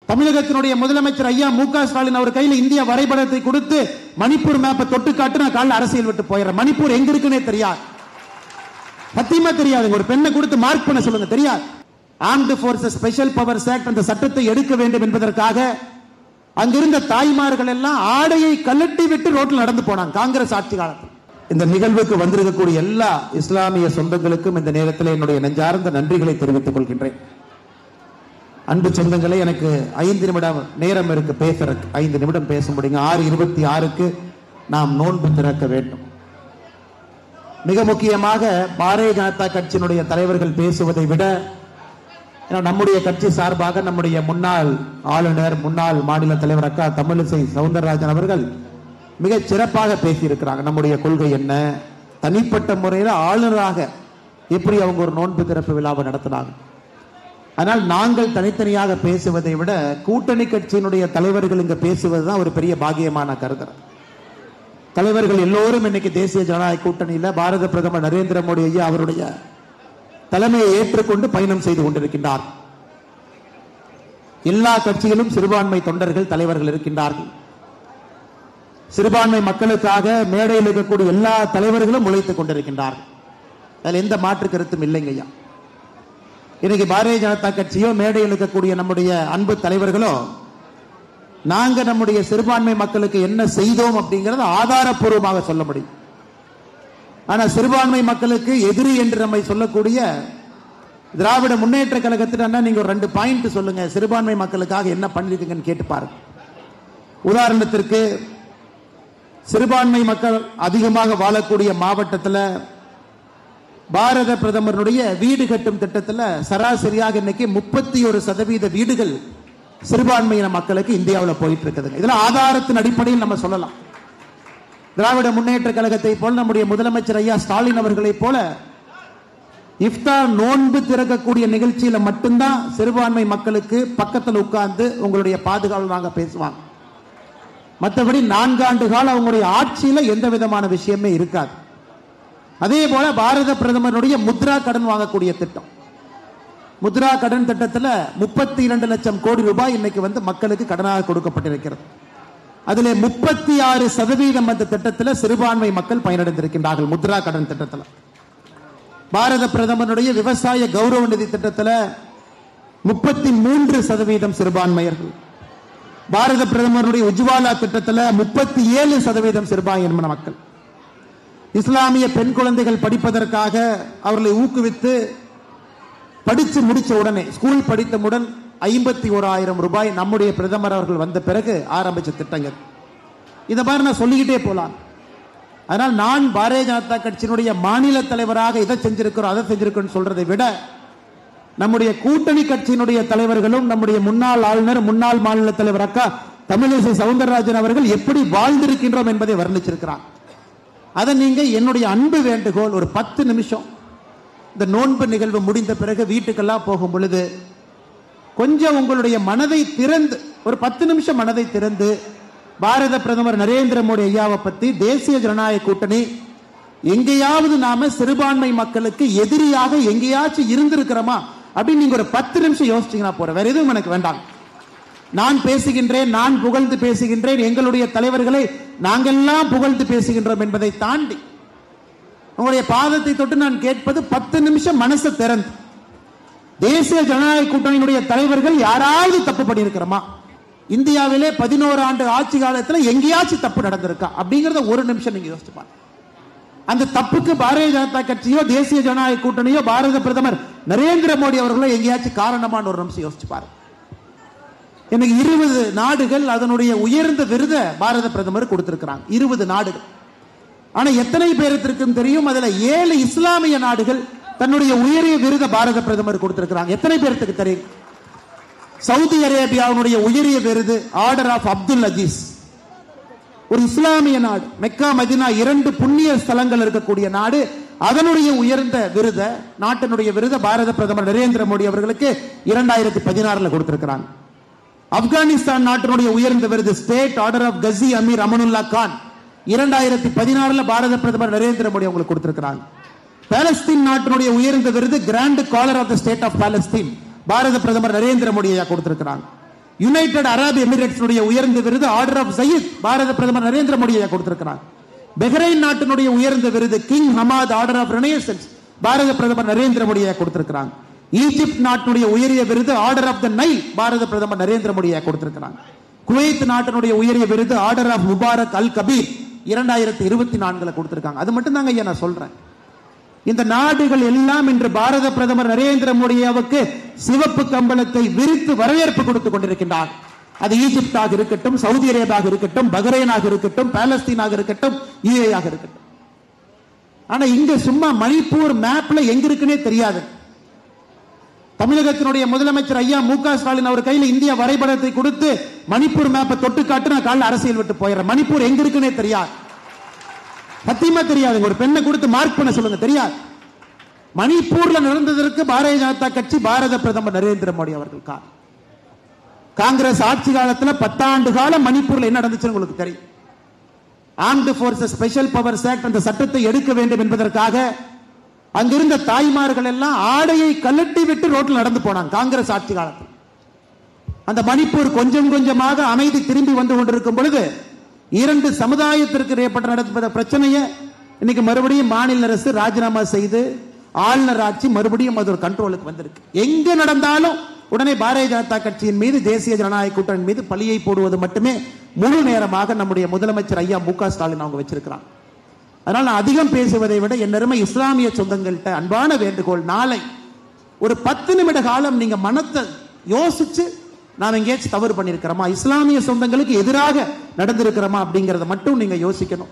தமிழகத்தினுடைய முதலமைச்சர் ஐயா மு.க. ஸ்டாலின் அவர் கையில் இந்திய வரைபடத்தை கொடுத்து மணிப்பூர் மேப்பை தொட்டு காட்டு, நான் காலைல அரசியல் விட்டு போயிடுறேன். மணிப்பூர் எங்க இருக்குன்னே தெரியாது, சத்தியமா தெரியாது. ஒரு பெண்ணை கொடுத்து மார்க் பண்ண சொல்லுங்க, தெரியாது. Armed forces special powers act அந்த சட்டத்தை எடுக்க வேண்டும் என்பதற்காக அங்கிருந்த தாய்மார்கள் எல்லாம் ஆடையை கலட்டி விட்டு ரோட்டில் நடந்து போனாங்க காங்கிரஸ் ஆட்சி காலத்தில். இந்த நிகழ்வுக்கு வந்திருக்கக்கூடிய எல்லா இஸ்லாமிய சொந்தங்களுக்கும் இந்த நேரத்தில் என்னுடைய நெஞ்சார்ந்த நன்றிகளை தெரிவித்துக் கொள்கின்றேன். அன்பு சொந்தங்களே, எனக்கு 5 நிமிடம் நேரம் இருக்கு பேசுறதுக்கு. 5 நிமிடம் பேச முடியுங்க. 6:26 நாம் நோன்பு திறக்க வேண்டும். மிக முக்கியமாக பாரதிய ஜனதா கட்சியினுடைய தலைவர்கள் பேசுவதை விட நம்முடைய கட்சி சார்பாக நம்முடைய முன்னாள் ஆளுநர், முன்னாள் மாநில தலைவர் அக்கா தமிழிசை சவுந்தரராஜன் அவர்கள் மிக சிறப்பாக பேசியிருக்கிறாங்க. நம்முடைய கொள்கை என்ன, தனிப்பட்ட முறையில் ஆளுநராக எப்படி அவங்க ஒரு நோன்பு திறப்பு விழாவை நடத்தினாங்க. ஆனால் நாங்கள் தனித்தனியாக பேசுவதை விட கூட்டணி கட்சியினுடைய தலைவர்கள் இங்க பேசுவதுதான் ஒரு பெரிய பாக்கியமான கருதுறேன். தலைவர்கள் எல்லோரும் இன்னைக்கு தேசிய ஜனநாயக கூட்டணியில பாரத பிரதமர் நரேந்திர மோடி ஐயா அவருடைய தலைமையை ஏற்றுக்கொண்டு பயணம் செய்து கொண்டிருக்கின்றார். எல்லா கட்சியிலும் சிறுபான்மை தொண்டர்கள் தலைவர்கள் இருக்கின்றார்கள். சிறுபான்மை மக்களுக்காக மேடையில் இருக்கக்கூடிய எல்லா தலைவர்களும் உழைத்துக் கொண்டிருக்கின்றார்கள். அதில் எந்த மாற்று கருத்தும் இல்லைங்க ஐயா. இன்னைக்கு பாரதிய ஜனதா கட்சியோ மேடையில் இருக்கக்கூடிய நம்முடைய அன்பு தலைவர்களோ நாங்க நம்முடைய சிறுபான்மை மக்களுக்கு என்ன செய்தோம் அப்படிங்கறத ஆதாரப்பூர்வமாக சொல்ல முடியும். ஆனா சிறுபான்மை மக்களுக்கு எதிரி என்று நம்மை சொல்லக்கூடிய திராவிட முன்னேற்ற கழகத்தில் நீங்க ஒரு 2 பாயிண்ட் சொல்லுங்க, சிறுபான்மை மக்களுக்காக என்ன பண்ணிருக்கீங்கன்னு கேட்டு பாருங்க. உதாரணத்திற்கு சிறுபான்மை மக்கள் அதிகமாக வாழக்கூடிய மாவட்டத்தில் பாரத பிரதமருடைய வீடு கட்டும் திட்டத்தில் சராசரியாக இன்னைக்கு 31% வீடுகள் சிறுபான்மையின மக்களுக்கு இந்தியாவில் போயிட்டு இருக்குது. இதுல ஆதாரத்தின் அடிப்படையில் நம்ம சொல்லலாம். திராவிட முன்னேற்ற கழகத்தை போல நம்முடைய முதலமைச்சர் ஐயா ஸ்டாலின் அவர்களை போல இஃப்தார் நோன்பு திறக்கக்கூடிய நிகழ்ச்சியில மட்டும்தான் சிறுபான்மை மக்களுக்கு பக்கத்தில் உட்கார்ந்து உங்களுடைய பாதுகாவல் வாங்க பேசுவாங்க. மற்றபடி 4 ஆண்டு காலம் அவங்களுடைய ஆட்சியில எந்த விதமான விஷயமே இருக்காது. அதே போல பாரத பிரதமருடைய முத்ரா கடன் வாங்கக்கூடிய திட்டம், முத்ரா கடன் திட்டத்தில் 32 லட்சம் கோடி ரூபாய் இன்னைக்கு மக்களுக்கு கடனாக கொடுக்கப்பட்டிருக்கிறது. அதிலே 36% அந்த திட்டத்தில் சிறுபான்மை மக்கள் பயனடைந்திருக்கின்றார்கள். முத்ரா கடன் திட்டத்தில் பாரத பிரதமருடைய விவசாய கௌரவ நிதி திட்டத்தில் 33% சிறுபான்மையர்கள். பாரத பிரதமருடைய உஜ்வாலா திட்டத்தில் 37% சிறுபான்மை மக்கள். இஸ்லாமிய பெண் குழந்தைகள் படிப்பதற்காக அவர்களை ஊக்குவித்து படிச்சு முடிச்ச உடனே ஸ்கூல் படித்தவுடன் 51,000 ரூபாய் நம்முடைய பிரதமர் அவர்கள் வந்த பிறகு ஆரம்பிச்ச திட்டங்கள். இதை மாதிரி நான் சொல்லிக்கிட்டே போலாம். அதனால் நான் பாரதிய ஜனதா கட்சியினுடைய மாநில தலைவராக இதை செஞ்சிருக்கிறோம் அதை செஞ்சிருக்கோம் சொல்றதை விட நம்முடைய கூட்டணி கட்சியினுடைய தலைவர்களும் நம்முடைய முன்னாள் ஆளுநர், முன்னாள் மாநில தலைவர் அக்கா தமிழிசை சவுந்தரராஜன் அவர்கள் எப்படி வாழ்ந்திருக்கின்றோம் என்பதை வர்ணிச்சிருக்கிறார். அதை நீங்க என்னுடைய அன்பு வேண்டுகோள், ஒரு 10 நிமிஷம் இந்த நோன்பு நிகழ்வு முடிந்த பிறகு வீட்டுக்கெல்லாம் போகும் பொழுது கொஞ்சம் உங்களுடைய மனதை திறந்து ஒரு 10 நிமிஷம் மனதை திறந்து பாரத பிரதமர் நரேந்திர மோடி ஐயாவை பத்தி, தேசிய ஜனநாயக கூட்டணி எங்கேயாவது நாம சிறுபான்மை மக்களுக்கு எதிரியாக எங்கேயாச்சும் இருந்திருக்கிறோமா அப்படின்னு நீங்க ஒரு 10 நிமிஷம் யோசிச்சீங்கன்னா போற, வேற எதுவும் எனக்கு வேண்டாம். நான் பேசுகின்றேன், நான் புகழ்ந்து பேசுகின்றேன், எங்களுடைய தலைவர்களை நாங்கெல்லாம் புகழ்ந்து பேசுகின்றோம் என்பதை தாண்டி உங்களுடைய பாதத்தை தொட்டு நான் கேட்பது 10 நிமிஷம் மனசை திறந்து தேசிய ஜனநாயக கூட்டணியினுடைய தலைவர்கள் யாராவது தப்பு பண்ணியிருக்கிறோமா, இந்தியாவிலே 11 ஆண்டு ஆட்சி காலத்தில் எங்கேயாச்சும் தப்பு நடந்திருக்கா அப்படிங்கறத ஒரு நிமிஷம் நீங்க யோசிச்சு பாருங்க. அந்த தப்புக்கு பாரதிய ஜனதா கட்சியோ தேசிய ஜனநாயக கூட்டணியோ பாரத பிரதமர் நரேந்திர மோடி அவர்களோ எங்கேயாச்சும் காரணமான ஒரு நிமிஷம் யோசிச்சு பாருங்க. எனக்கு 20 நாடுகள் அதனுடைய உயர்ந்த விருதை பாரத பிரதமர் கொடுத்திருக்கிறாங்க. 20 நாடுகள். ஆனா எத்தனை பேருக்கு தெரியும், அதுல 7 இஸ்லாமிய நாடுகள் தன்னுடைய உயரிய விருதை பாரத பிரதமர் கொடுத்திருக்கிறாங்க. எத்தனை பேருக்கு தெரியும்? சவுதி அரேபியாவுடைய உயரிய விருது ஆர்டர் ஆஃப் அப்துல் அஜீஸ், ஒரு இஸ்லாமிய நாடு. மெக்கா மதினா 2 புண்ணிய ஸ்தலங்கள் இருக்கக்கூடிய நாடு, அதனுடைய உயர்ந்த விருதை, நாட்டினுடைய விருதை பாரத பிரதமர் நரேந்திர மோடி அவர்களுக்கு 2016 கொடுத்திருக்கிறாங்க. ஆப்கானிஸ்தான் நாட்டினுடைய உயர்ந்த விருது state order of Ghazi Amir Amanullah Khan 2016 Bharat பிரதமர் நரேந்திர மோடி அவங்களுக்கு கொடுத்திருக்கிறாங்க. பாலஸ்தீன் நாட்டினுடைய உயர்ந்த விருது grand collar of the state of Palestine Bharat பிரதமர் நரேந்திர மோடி கொடுத்திருக்கிறாங்க. யுனைடெட் அரபு எமிரேட்ஸ் உயர்ந்த விருது ஆர்டர் ஆஃப் சயீத் பாரத பிரதமர் நரேந்திர மோடியை கொடுத்திருக்கிறார். பஹ்ரைன் நாட்டினுடைய உயர்ந்த விருது king Hamad order of renaissance Bharat பிரதமர் நரேந்திர மோடியை கொடுத்திருக்கிறாங்க. ஈஜிப்ட் நாட்டினுடைய உயரிய விருது order of the Nile Bharat பிரதமர் நரேந்திர மோடியை கொடுத்திருக்கிறாங்க. குவைத் நாட்டினுடைய உயரிய விருது order of Mubarak al Kabeer 2024 கொடுத்திருக்காங்க. அது மட்டும் தாங்க ஐயா நான் சொல்றேன். இந்த நாடுகள் எல்லாம் இன்று பாரத பிரதமர் நரேந்திர மோடியாவுக்கு சிவப்பு கம்பளத்தை விரித்து வரவேற்பு கொடுத்துக் கொண்டிருக்கின்றார். அது ஈஜிப்டாக இருக்கட்டும், சவுதி அரேபியாக இருக்கட்டும், பஹ்ரைனாக இருக்கட்டும், பாலஸ்தீனாக இருக்கட்டும், யுஏஆக இருக்கட்டும். ஆனா இங்க சும்மா மணிப்பூர் மேப்ல எங்க இருக்குன்னே தெரியாது. தமிழகத்தினுடைய முதலமைச்சர் ஐயா மு.க. ஸ்டாலின் அவர் கையில் இந்திய வரைபடத்தை கொடுத்து மணிப்பூர் மேப்பை தொட்டு காட்டு நான் காலையில் அரசியல் விட்டு போயிடுறேன். மணிப்பூர் எங்க இருக்குன்னே தெரியாது, சத்தியமா தெரியாது. ஒரு பெண்ணை கொடுத்து மார்க் பண்ண சொல்லுங்க, தெரியாது. மணிப்பூர்ல நடந்ததற்கு பாரதிய ஜனதா கட்சி, பாரத பிரதமர் நரேந்திர மோடி அவர்கள் காங்கிரஸ் ஆட்சி காலத்துல 10 ஆண்டு காலம் மணிப்பூர்ல என்ன நடந்துச்சு உங்களுக்கு தெரியும். Armed forces special powers act அந்த சட்டத்தை எடுக்க வேண்டும் என்பதற்காக அங்கிருந்த தாய்மார்கள் எல்லாம் ஆடையை கலட்டி விட்டு ரோட்டில் நடந்து போனாங்க காங்கிரஸ் ஆட்சி காலத்தில். அந்த மணிப்பூர் கொஞ்சம் கொஞ்சமாக அமைதி திரும்பி வந்து கொண்டிருக்கும் பொழுது 2 சமுதாயத்திற்கு ஏற்பட்ட நடந்த பிரச்சனையை இன்னைக்கு மறுபடியும் மாநில அரசு ராஜினாமா செய்து ஆளுநர் ஆட்சி மறுபடியும் அது ஒரு கண்ட்ரோலுக்கு வந்திருக்கு. எங்க நடந்தாலும் உடனே பாரதிய ஜனதா கட்சியின் மீது, தேசிய ஜனநாயக கூட்டணி மீது பழியை போடுவது மட்டுமே முழு நேரமாக நம்முடைய முதலமைச்சர் ஐயா மு.க. ஸ்டாலின் அவங்க வச்சிருக்கிறாங்க. அதனால நான் அதிகம் பேசுவதை விட என் அருமை இஸ்லாமிய சொந்தங்கள்கிட்ட அன்பான வேண்டுகோள், நாளை ஒரு 10 நிமிட காலம் நீங்க மனத்தை யோசிச்சு நாம் எங்கேயாச்சும் தவறு பண்ணிருக்கிறோமா, இஸ்லாமிய சொந்தங்களுக்கு எதிராக நடந்திருக்கிறோமா அப்படிங்கறத மட்டும் நீங்க யோசிக்கணும்.